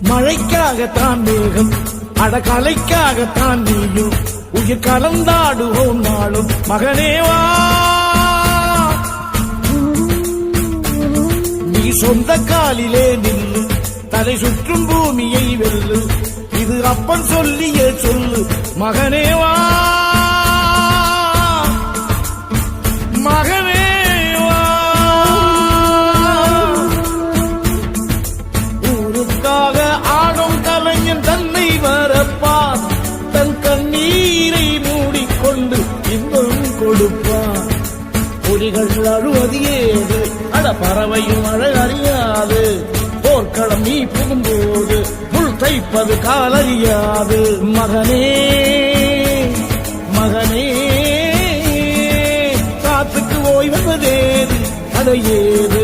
மழைக்காகத்தான் மேகம் அடகலைக்காகத்தான் நீயும் உயிர் கலந்தாடுவோம் நாளும் மகனேவா. நீ சொந்த காலிலே நில்லு தலை சுற்றும் பூமியை வெல்லு இது அப்பன் சொல்லிய சொல்லு மகனேவா மகனேவா. ஊருக்காக ஆடும் கலைஞன் தன்னை வரப்பான் தன் கண்ணீரை மூடிக்கொண்டு இன்பம் கொடுப்பான். புலிகள் அழுவது ஏது அட பறவையும் அழகறியாது போர்க்களம் நீ புகும்போது முள் தைப்பது காலறியாது மகனே மகனே. காத்துக்கு ஓய்வதேது அடையேது